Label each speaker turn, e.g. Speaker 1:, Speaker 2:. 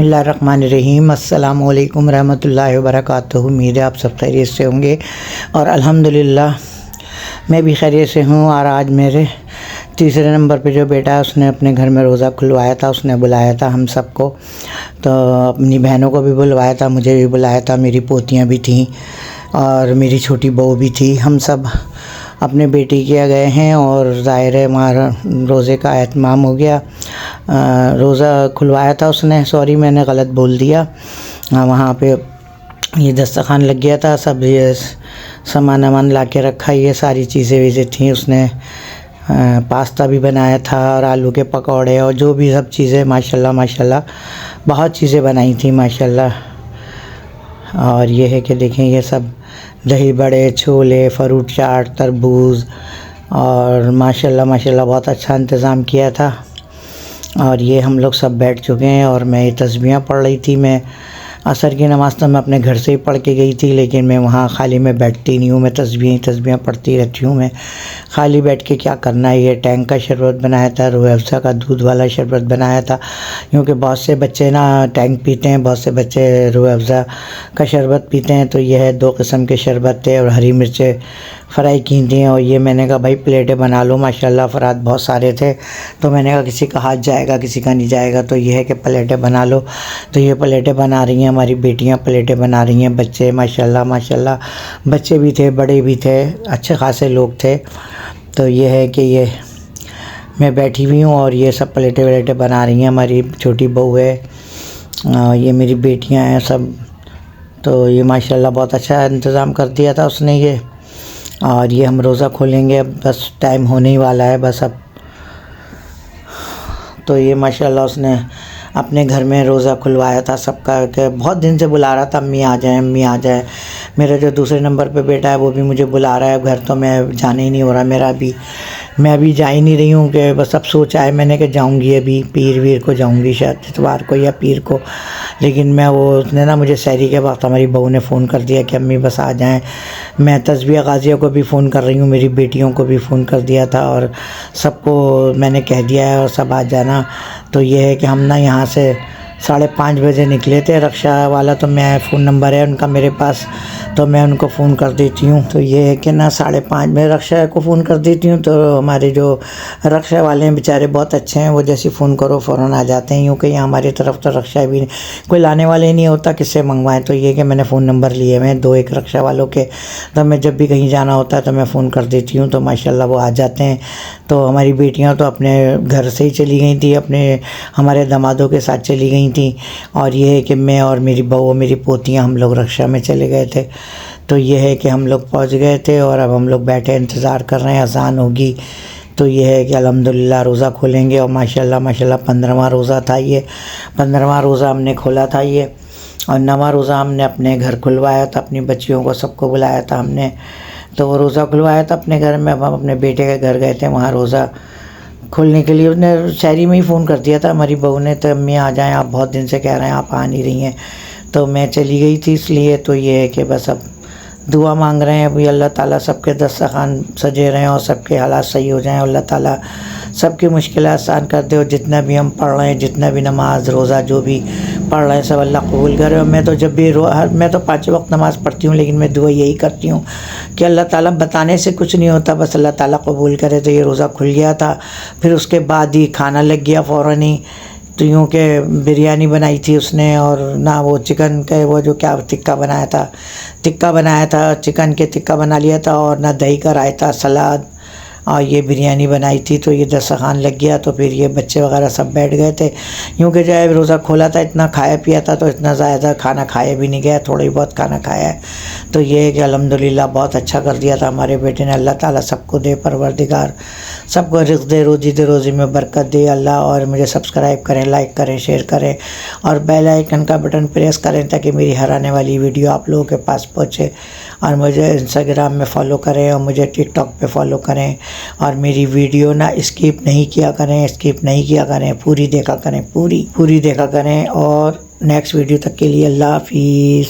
Speaker 1: बिस्मिल्लाहिर्रहमानिर्रहीम। अस्सलामु अलैकुम रहमतुल्लाहि व बरकातुहू। उम्मीद है आप सब खैरियत से होंगे और अल्हम्दुलिल्लाह मैं भी खैरियत से हूँ। और आज मेरे तीसरे नंबर पे जो बेटा है उसने अपने घर में रोज़ा खुलवाया था। उसने बुलाया था हम सबको, तो अपनी बहनों को भी बुलवाया था, मुझे भी बुलाया था, मेरी पोतियाँ भी थीं और मेरी छोटी बहू भी थी। हम सब अपने बेटी के गए हैं और ज़ाहिर है हमारा रोज़े का एहतमाम हो गया। रोज़ा खुलवाया था उसने, सॉरी मैंने गलत बोल दिया। वहाँ पे ये दस्तरखान लग गया था, सब ये सामान वामान ला के रखा, ये सारी चीज़ें वीज़ें थी। उसने पास्ता भी बनाया था और आलू के पकौड़े और जो भी सब चीज़ें माशाल्लाह माशाल्लाह बहुत चीज़ें बनाई थी माशाल्लाह। और ये है कि देखें ये सब दही बड़े, छोले, फ्रूट चाट, तरबूज और माशाल्लाह माशाल्लाह बहुत अच्छा इंतज़ाम किया था। और ये हम लोग सब बैठ चुके हैं और मैं ये तस्बीहां पढ़ रही थी। मैं असर की नमाज़ तो मैं अपने घर से ही पढ़ के गई थी, लेकिन मैं वहाँ खाली मैं बैठती नहीं हूँ, मैं तस्बीहां पढ़ती रहती हूँ। मैं खाली बैठ के क्या करना है। ये टैंक का शरबत बनाया था, रूह अफ़ज़ा का दूध वाला शरबत बनाया था, क्योंकि बहुत से बच्चे ना टैंक पीते हैं, बहुत से बच्चे रूह अफ़ज़ा का शरबत पीते हैं। तो यह है 2 किस्म के शरबत थे और हरी मिर्चें फ्राई की थी। और ये मैंने कहा भाई प्लेटें बना लो, माशाल्लाह अफराद बहुत सारे थे, तो मैंने कहा किसी का हाथ जाएगा किसी का नहीं जाएगा, तो ये है कि प्लेटें बना लो। तो ये प्लेटें बना रही हैं हमारी बेटियां, प्लेटें बना रही हैं। बच्चे माशाल्लाह माशाल्लाह बच्चे भी थे, बड़े भी थे, अच्छे खासे लोग थे। तो ये है कि ये मैं बैठी हुई हूँ और ये सब प्लेटें वलेटें बना रही हैं। हमारी छोटी बहू है, ये मेरी बेटियाँ हैं सब। तो ये माशाल्लाह बहुत अच्छा इंतज़ाम कर दिया था उसने ये। और ये हम रोज़ा खोलेंगे, अब बस टाइम होने ही वाला है बस अब। तो ये माशाल्लाह उसने अपने घर में रोज़ा खुलवाया था सबका, कि बहुत दिन से बुला रहा था अम्मी आ जाए अम्मी आ जाए। मेरा जो दूसरे नंबर पे बेटा है वो भी मुझे बुला रहा है घर, तो मैं जाने ही नहीं हो रहा मेरा भी। मैं अभी जा ही नहीं रही हूँ कि बस अब सोचा है मैंने कि जाऊँगी अभी पीर वीर को जाऊँगी, शायद इतवार को या पीर को। लेकिन मैं वो उसने ना मुझे सहरी के वक्त हमारी बहू ने फ़ोन कर दिया कि अम्मी बस आ जाएं। मैं तस्बीह गाजियों को भी फ़ोन कर रही हूँ, मेरी बेटियों को भी फ़ोन कर दिया था और सबको मैंने कह दिया है और सब आ जाना। तो ये है कि हम ना यहाँ से 5:30 बजे निकले थे। रक्षा वाला तो मैं फ़ोन नंबर है उनका मेरे पास, तो मैं उनको फ़ोन कर देती हूँ। तो ये है कि ना 5:30 में रक्षा को फ़ोन कर देती हूँ। तो हमारे जो रक्षा वाले हैं बेचारे बहुत अच्छे हैं, वो जैसे फ़ोन करो फ़ौरन आ जाते हैं, क्योंकि यहाँ हमारी तरफ तो रक्षा भी कोई लाने वाले ही नहीं होता, किससे मंगवाएं। तो ये कि मैंने फ़ोन नंबर लिए हुए हैं 2-1 रक्षा वालों के, तो मैं जब भी कहीं जाना होता है तो मैं फ़ोन कर देती हूँ, तो माशाल्लाह वो आ जाते हैं। तो हमारी बेटियाँ तो अपने घर से ही चली गई थी, अपने हमारे दामादों के साथ चली गई थी। और ये है कि मैं और मेरी बहू मेरी पोतियाँ हम लोग रक्षा में चले गए थे। तो ये है कि हम लोग पहुंच गए थे और अब हम लोग बैठे इंतज़ार कर रहे हैं अज़ान होगी। तो ये है कि अल्हम्दुलिल्लाह रोज़ा खोलेंगे। और माशाल्लाह माशाल्लाह 15वां रोज़ा था ये, 15वां रोज़ा हमने खोला था ये। और 9वां रोज़ा हमने अपने घर खुलवाया था, अपनी बच्चियों को सबको बुलाया था हमने। तो वो रोज़ा खुलवाया था अपने घर में। अब हम अपने बेटे के घर गए थे वहाँ रोज़ा खोलने के लिए। उसने शहरी में ही फ़ोन कर दिया था हमारी बहू ने, तो अम्मी आ जाएं, आप बहुत दिन से कह रहे हैं आप आ नहीं रही हैं। तो मैं चली गई थी इसलिए। तो ये है कि बस अब दुआ मांग रहे हैं अभी अल्लाह ताला सबके दस्तरखान सजे रहें और सबके हालात सही हो जाएं। अल्लाह ताला सबकी मुश्किलें आसान कर दे और जितना भी हम पढ़ रहे हैं, जितना भी नमाज रोज़ा जो भी पढ़ रहे हैं सब अल्लाह कबूल करे। और मैं तो जब भी मैं तो 5 वक्त नमाज़ पढ़ती हूँ, लेकिन मैं दुआ यही करती हूँ कि अल्लाह ताला बताने से कुछ नहीं होता, बस अल्लाह ताला कबूल करे। तो ये रोज़ा खुल गया था, फिर उसके बाद ही खाना लग गया फ़ौरन ही। तो यूँ के बिरयानी बनाई थी उसने, और ना वो चिकन का वो जो क्या टिक्का बनाया था, चिकन के टिक्का बना लिया था, और ना दही का रायता, सलाद और ये बिरयानी बनाई थी। तो ये दस्तरखान लग गया। तो फिर ये बच्चे वगैरह सब बैठ गए थे, क्योंकि जो है रोज़ा खोला था, इतना खाया पिया था, तो इतना ज़्यादा खाना खाया भी नहीं गया, थोड़ा ही बहुत खाना खाया है। तो ये है कि अल्हम्दुलिल्लाह बहुत अच्छा कर दिया था हमारे बेटे ने। अल्लाह ताला सबको दे, परवरदिगार सबको रिज़्क़ दे, रोज़ी दे, रोज़ी में बरकत दे अल्लाह। और मुझे सब्सक्राइब करें, लाइक करें, शेयर करें और बेल आइकन का बटन प्रेस करें, ताकि मेरी हर आने वाली वीडियो आप लोगों के पास पहुँचे। और मुझे इंस्टाग्राम में फ़ॉलो करें और मुझे टिकटॉक पे फ़ॉलो करें। और मेरी वीडियो ना स्किप नहीं किया करें, पूरी देखा करें, पूरी देखा करें। और नेक्स्ट वीडियो तक के लिए अल्लाह हाफिज़।